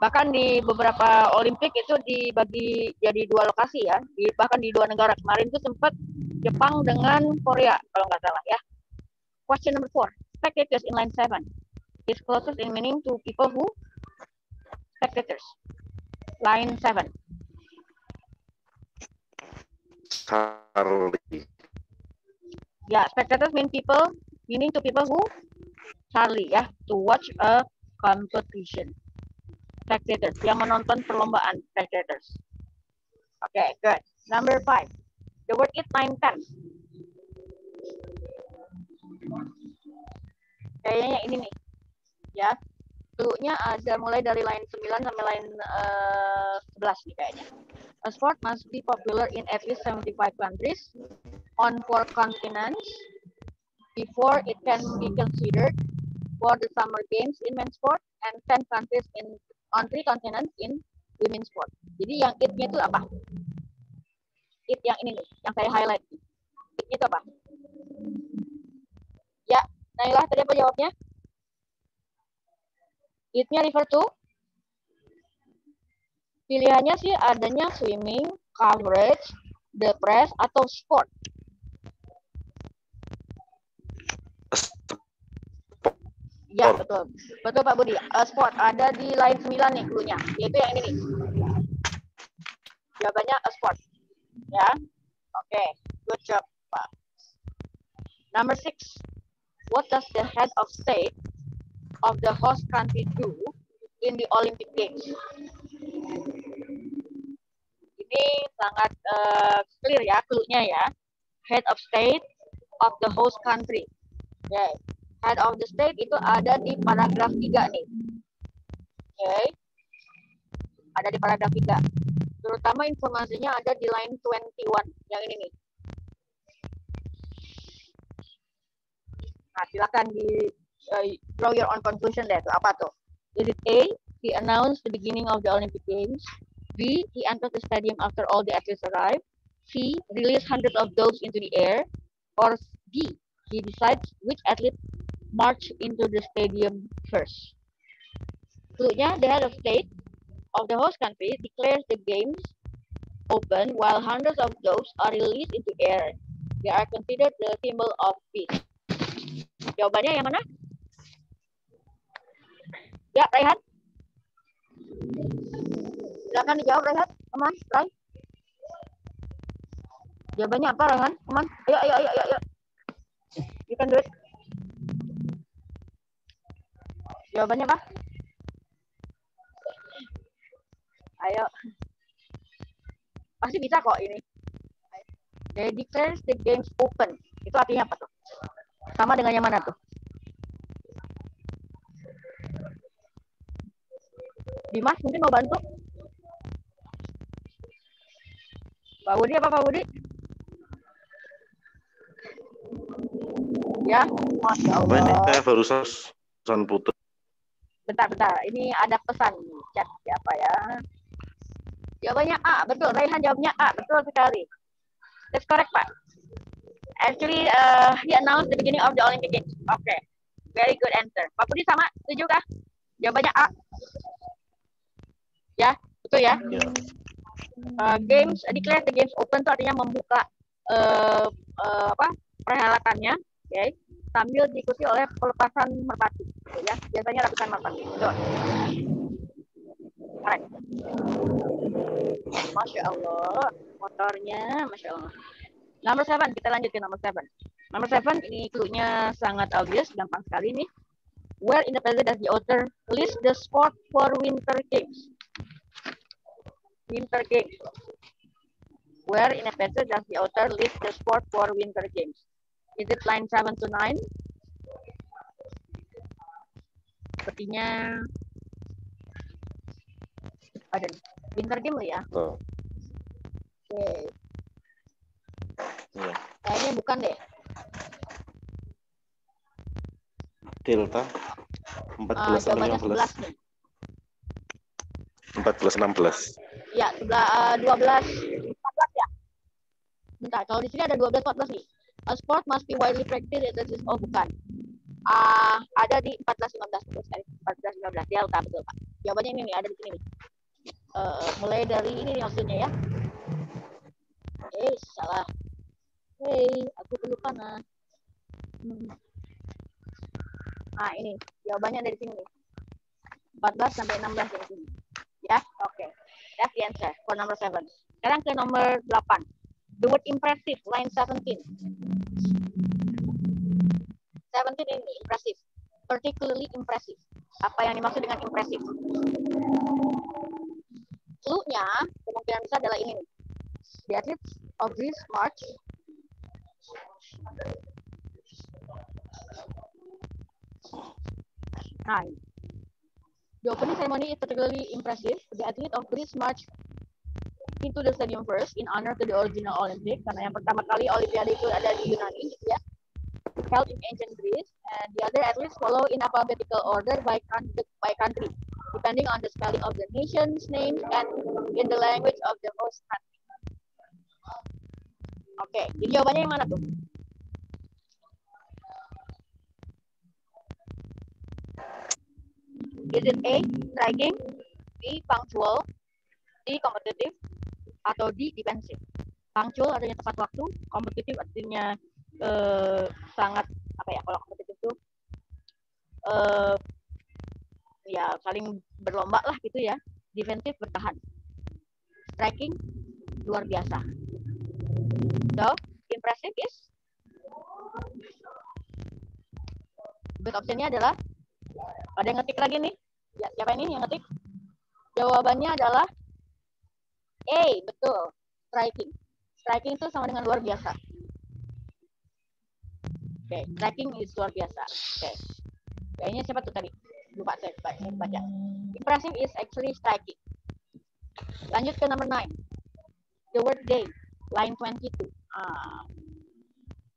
Bahkan di beberapa Olimpik itu dibagi jadi 2 lokasi ya. Bahkan di 2 negara. Kemarin itu sempat Jepang dengan Korea kalau nggak salah ya. Question number 4. Spectators in line 7 is closest in meaning to people who spectators. Line 7. Charlie. Ya, spectators meaning to people who Charlie ya, to watch a competition. Spectators yang menonton perlombaan spectators. Okay, good. Number 5. The word is 9, 10. Kayaknya ini nih. Ya. Clue-nya ada mulai dari line 9 sampai line 11 nih kayaknya. A sport must be popular in at least 75 countries on 4 continents before it can be considered for the Summer Games in men's sport and 10 countries on 3 continents in women's sport. Jadi yang it-nya itu apa? It yang ini nih, yang saya highlight. It itu apa? Ya, Nailah tadi apa jawabnya? It-nya refer to pilihannya sih adanya swimming, coverage, the press, atau sport. Ya, betul. Betul Pak Budi. Sport ada di line 9 nih clue-nya. Yaitu yang ini nih. Jawabannya sport. Ya. Oke, good job Pak. Number 6. What does the head of state of the host country do in the Olympic Games? Ini sangat clear ya clue-nya ya. Head of state of the host country. Okay. Head of the state itu ada di paragraf 3 nih. Oke. Ada di paragraf 3. Terutama informasinya ada di line 21 yang ini nih. Nah, silakan di draw your own conclusion deh. Itu apa tuh? Is it A, he announced the beginning of the Olympic Games? B, he entered the stadium after all the athletes arrived? C, released hundreds of doves into the air? Or D, he decides which athlete march into the stadium first? Clue-nya, the head of state of the host country declares the games open while hundreds of doves are released into air. They are considered the symbol of peace. Jawabannya yang mana? Ya, Raihan. Silakan dijawab, Raihan. Come on, Rai. Jawabannya apa, Raihan? Come on. Ayo. You can do it. Jawabannya apa? Ayo. Pasti bisa kok ini. They declares the games open. Itu artinya apa tuh? Sama dengan yang mana tuh? Dimas mungkin mau bantu? Pak Budi apa Pak Budi? Ya, Masya Allah. Apa ini? Saya barusan putus. Bentar. Ini ada pesan chat siapa ya? Jawabannya A, betul. Raihan jawabnya A, betul sekali. That's correct, Pak. Actually, he announced the beginning of the Olympic Games. Okay, very good answer. Pak Budi sama, setuju kah? Jawabannya A. Ya, betul ya. Games declare the games open itu artinya membuka perhelatannya, okay, sambil diikuti oleh pelepasan merpati, ya. Biasanya ratusan merpati. Betul. Right. Masya Allah, motornya, Masya Allah. Number 7, kita lanjut ke number 7. Number 7, ini clue-nya sangat obvious, gampang sekali nih. Where in the passage does the author list the sport for winter games? Winter games. Where in the passage does the author list the sport for winter games? Is it line 7 to 9? Sepertinya ada winter game ya. Oh. Oke. Ya. Kayaknya bukan deh. Delta 14 jawabannya 15. 11 nih. 14 16. Ya, 12 14 ya. Bentar, kalau di sini ada 12 14 nih. A sport must be widely practiced. Oh, bukan. Ada di 14 15 terus 14 15 Delta, betul Pak. Jawabannya ini nih, ada di sini nih. Mulai dari ini nih maksudnya ya. Salah. Aku perlu panah. Nah, ini jawabannya dari sini nih. 14 sampai 16 dari sini. Ya, oke. That's the answer for number 7. Sekarang ke nomor 8. The word impressive, line 17. 17 ini impressive. Particularly impressive. Apa yang dimaksud dengan impressive? Clue-nya kemungkinan besar adalah ini nih. The athletes of this march the opening ceremony is particularly impressive. The athlete of Greece march into the stadium first in honor to the original Olympic. Karena yang pertama kali Olimpiade itu ada di Yunani, ya. Held in ancient Greece, and the other athletes follow in alphabetical order by country, depending on the spelling of the nation's names and in the language of the host country. Oke, jadi jawabannya yang mana tuh? Is it A, striking, B, punctual, C, competitive, atau D, defensive? Punctual artinya tepat waktu, kompetitif artinya sangat apa ya, kalau kompetitif itu ya saling berlomba lah gitu ya. Defensive bertahan. Striking luar biasa. So, impressive is good optionnya adalah, ada yang ngetik lagi nih? Ya, siapa ini yang ngetik? Jawabannya adalah A, betul. Striking. Striking itu sama dengan luar biasa. Oke, striking is luar biasa. Oke. Kayaknya siapa tuh tadi? Lupa saya baca. Impressive is actually striking. Lanjut ke number 9. The word day. Line 22.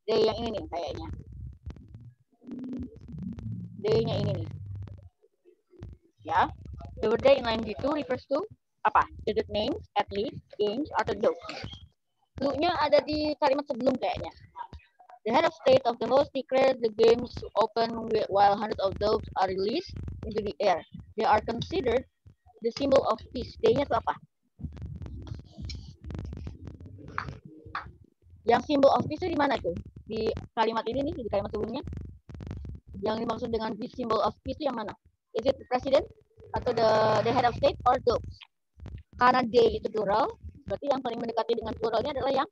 Day yang ini nih kayaknya. Day-nya ini nih. Ya. The word day in line 22 refers to apa? The names, athletes, games, atau dogs. Clue-nya ada di kalimat sebelum kayaknya. The head of state of the host declared the games open while hundreds of dogs are released into the air. They are considered the symbol of peace. D-nya itu apa? Yang symbol of peace itu di mana tuh? Di kalimat ini nih, di kalimat sebelumnya. Yang dimaksud dengan the symbol of peace itu yang mana? Is it the president atau the head of state or dogs? Karena D itu plural, berarti yang paling mendekati dengan pluralnya adalah yang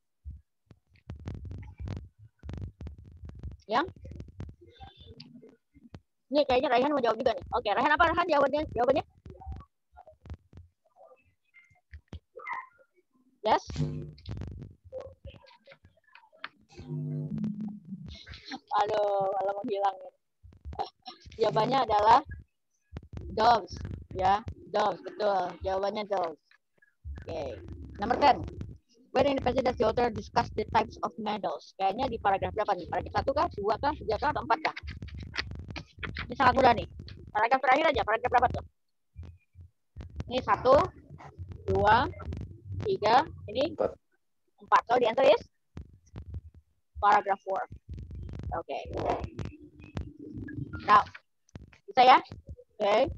ini kayaknya Raihan mau jawab juga nih. Oke, Raihan apa Raihan jawabannya? Yes? Aduh, malah menghilang. Jawabannya adalah dogs, ya. Dogs, betul. Jawabannya dogs. Oke. Number 10. When in the passage does the author discuss the types of medals? Kayaknya di paragraf berapa nih? Paragraf 1 kah? 2 kah? 3 kah? Atau 4 kah? Ini sangat mudah nih. Paragraf terakhir aja. Paragraf berapa tuh? Ini 1, 2, 3. Ini 4. So the answer is paragraph 4. Oke. Now, bisa ya? Oke.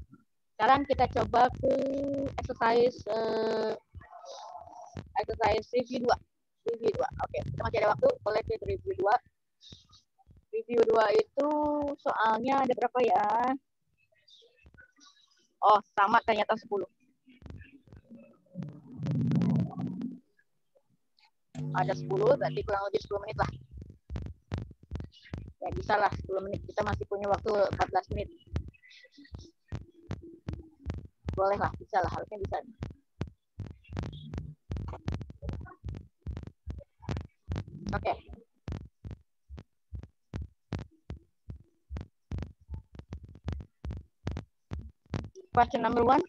Sekarang kita coba ke exercise review 2. Review 2. Oke, kita masih ada waktu. Boleh ke review 2. Review 2 itu soalnya ada berapa ya? Oh, sama ternyata 10. Ada 10, berarti kurang lebih 10 menit lah. Ya, bisa lah 10 menit. Kita masih punya waktu 14 menit. Boleh lah, bisa lah. Harusnya bisa. Oke. Question number 1.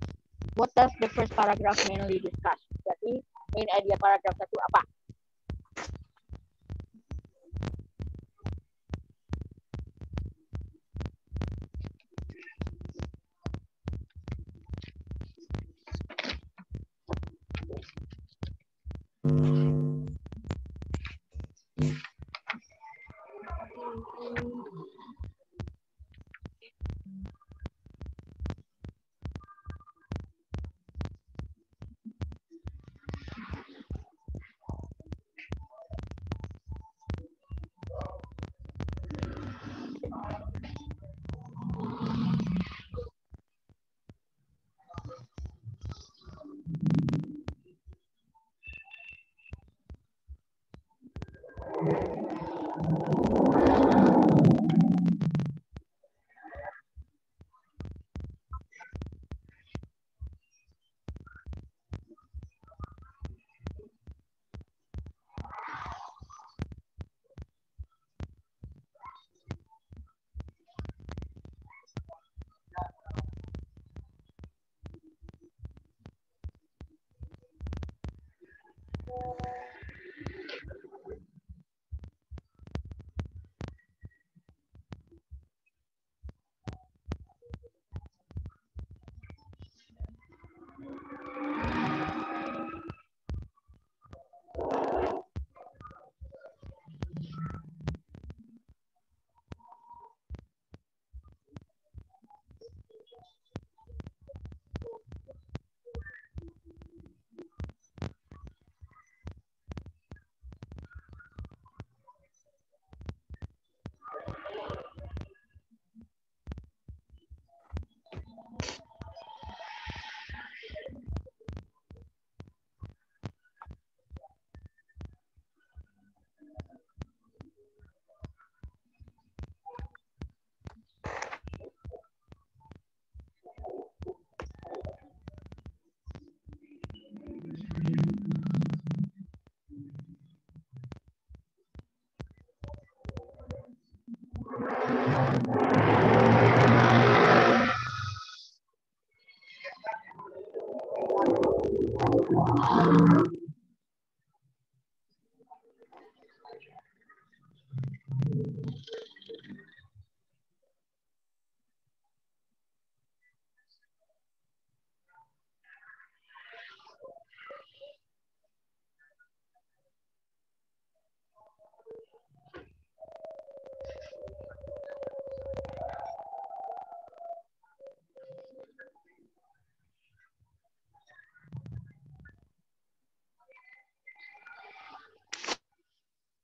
What does the first paragraph mainly discuss? Jadi, main idea paragraf 1 apa?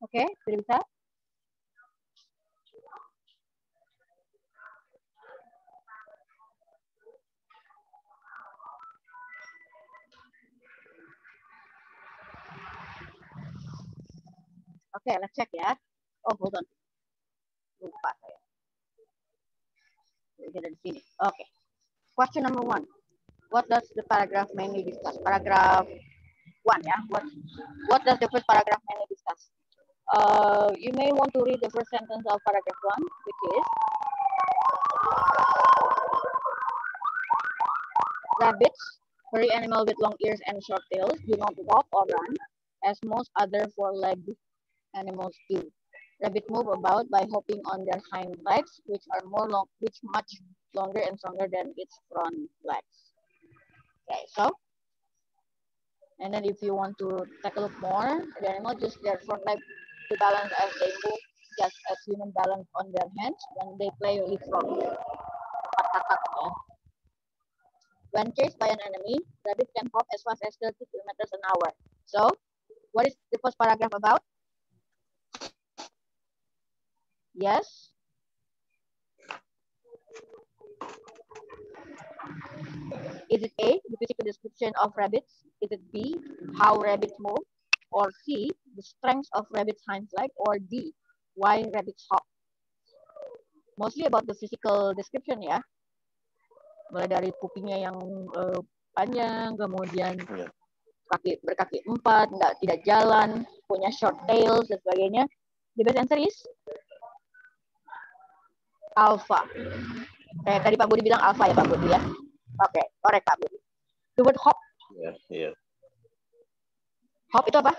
Oke, sudah bisa? Oke, let's check ya. Oh, hold on. Lupa saya. Jadi di sini. Oke. Question number 1. What does the paragraph mainly discuss? Paragraph 1 ya. What does the first paragraph mainly discuss? You may want to read the first sentence of paragraph 1, which is rabbits, furry animal with long ears and short tails, do not walk or run as most other four-legged animals do. Rabbits move about by hopping on their hind legs, which much longer and stronger than its front legs. Okay, so, and then if you want to take a look more, the animal use their front leg to balance as they move, just as humans balance on their hands when they play leapfrog. When chased by an enemy, rabbits can hop as fast as 30 kilometers an hour. So, what is the first paragraph about? Yes? Is it A, the physical description of rabbits? Is it B, how rabbits move? Or C, the strength of rabbits' hind leg? Or D, why rabbits hop? Mostly about the physical description ya. Mulai dari kupingnya yang panjang, kemudian berkaki 4, tidak jalan, punya short tails dan sebagainya. The best answer is alpha. Tadi Pak Budi bilang alpha ya Pak Budi ya. Oke, correct Pak Budi. The word hop. Yeah. Hop itu apa?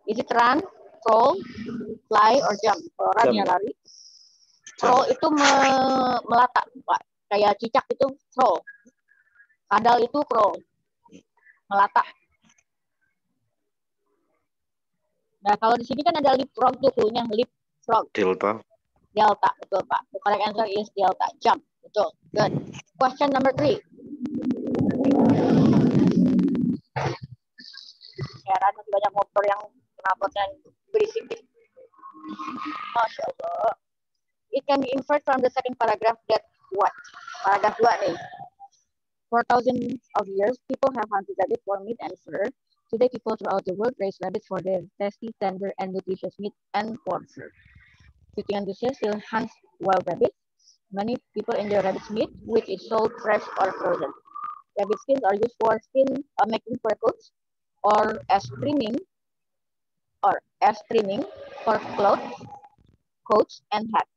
Is it run, crawl, fly, or jump? Kalau run ya lari. Crawl itu melata, Pak. Kayak cicak itu crawl. Kadal itu crawl. Melata. Nah, kalau di sini kan ada leapfrog tuh, punya leapfrog. Delta, betul Pak. The correct answer is delta, jump. Betul, good. Question number 3. Heran masih banyak motor yang knalpotnya berisik. Masya Allah. It can be inferred from the second paragraph that what? Paragraph 2 nih. For thousands of years, people have hunted rabbits for meat and fur. Today, people throughout the world raise rabbits for their tasty, tender, and nutritious meat and for fur. Fishing enthusiasts still hunt wild rabbits. Many people enjoy rabbit's meat, which is sold fresh or frozen. Rabbit skins are used for making fur coats, or as trimming for clothes, coats, and hats.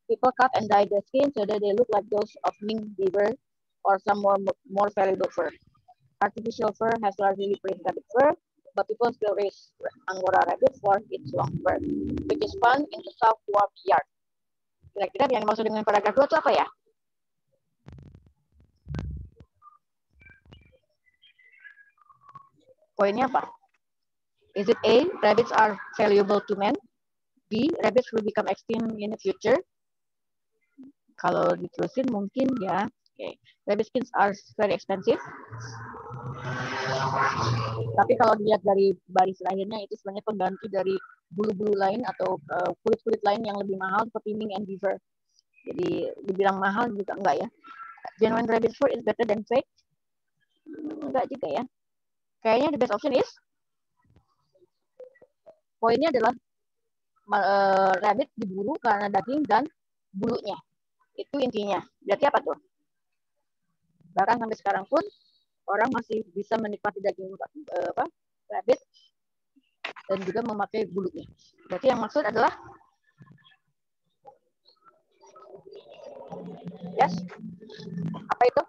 People cut and dye the skin so that they look like those of mink, beaver, or some more valuable fur. Artificial fur has largely replaced rabbit fur, but people still raise Angora rabbit for its long fur, which is found in the South Wharf Yard. Kira-kira yang dimaksud dengan paragraf 2 itu apa ya? Poinnya apa? Is it A, rabbits are valuable to men? B, rabbits will become extinct in the future? Kalau diterusin mungkin ya. Okay. Rabbit skins are very expensive. Tapi kalau dilihat dari baris lahirnya itu sebenarnya pengganti dari bulu-bulu lain atau kulit-kulit lain yang lebih mahal seperti mink and beaver. Jadi dibilang mahal juga enggak ya. Genuine rabbit fur is better than fake? Enggak juga ya. Kayaknya the best option is poinnya adalah rabbit diburu karena daging dan bulunya. Itu intinya. Berarti apa tuh? Bahkan sampai sekarang pun orang masih bisa menikmati daging rabbit dan juga memakai bulunya. Berarti yang maksud adalah yes. Apa itu?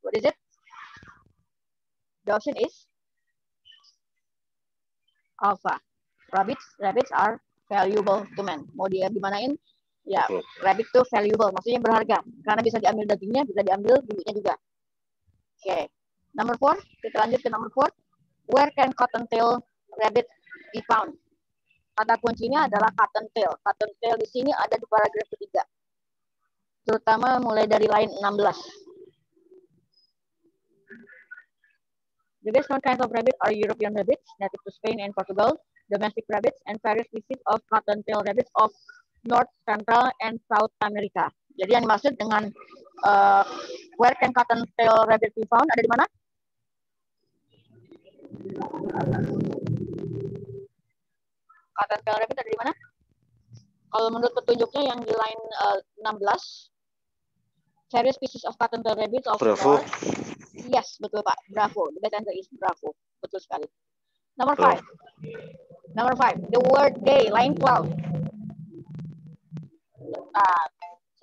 What is it? The option is alpha. Rabbits are valuable to man. Mau dia gimanain? Ya, rabbit tuh valuable, maksudnya berharga. Karena bisa diambil dagingnya, bisa diambil bulunya juga. Oke. Number 4, kita lanjut ke number 4. Where can cottontail rabbit be found? Kata kuncinya adalah cottontail. Cottontail di sini ada di paragraf ketiga. Terutama mulai dari line 16. The best known kinds of rabbit are European rabbits, native to Spain and Portugal, domestic rabbits, and various species of cottontail rabbits of North, Central, and South America. Jadi yang dimaksud dengan where can cottontail rabbit be found ada di mana? Cottontail rabbit ada di mana? Kalau menurut petunjuknya yang di line 16, various species of cottontail rabbits of Bravo. North. Yes, betul Pak. Bravo. The best answer is bravo. Betul sekali. Number 5. Number 5. The word day, line 12.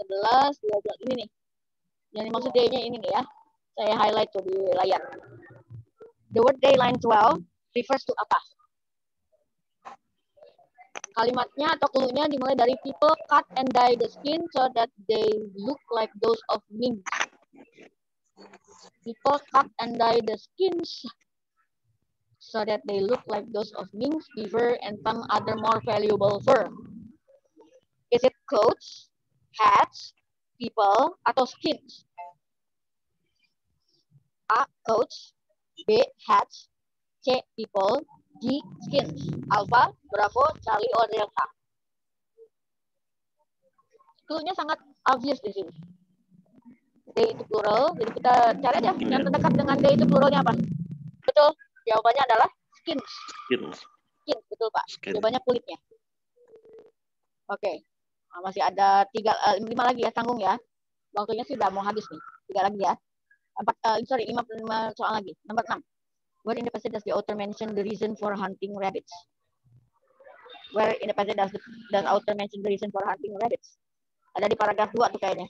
11, 12 ini nih. Yang dimaksud day-nya ini nih ya. Saya highlight tuh di layar. The word day, line 12 refers to apa? Kalimatnya atau clue-nya dimulai dari people cut and dye the skin so that they look like those of minks. People cut and dye the skins so that they look like those of minks, beaver, and some other more valuable fur. Is it clothes, hats, people, atau skins? A. Clothes. B. Hats. C. People. D. Skins. Alpha, Bravo, Charlie, or Delta. Clue-nya sangat obvious di sini. D itu plural, jadi kita cari aja yang terdekat dengan D itu pluralnya apa? Betul, jawabannya adalah skins. Skin, betul Pak. Jawabannya kulitnya. Oke. Nah, masih ada 5 lagi ya, tanggung ya. Waktunya sih udah mau habis nih. 3 lagi ya. 5 soal lagi. Nomor 6. Where in the passage does the author mention the reason for hunting rabbits? Where in the passage does the author mention the reason for hunting rabbits? Ada di paragraf 2 tuh kayaknya.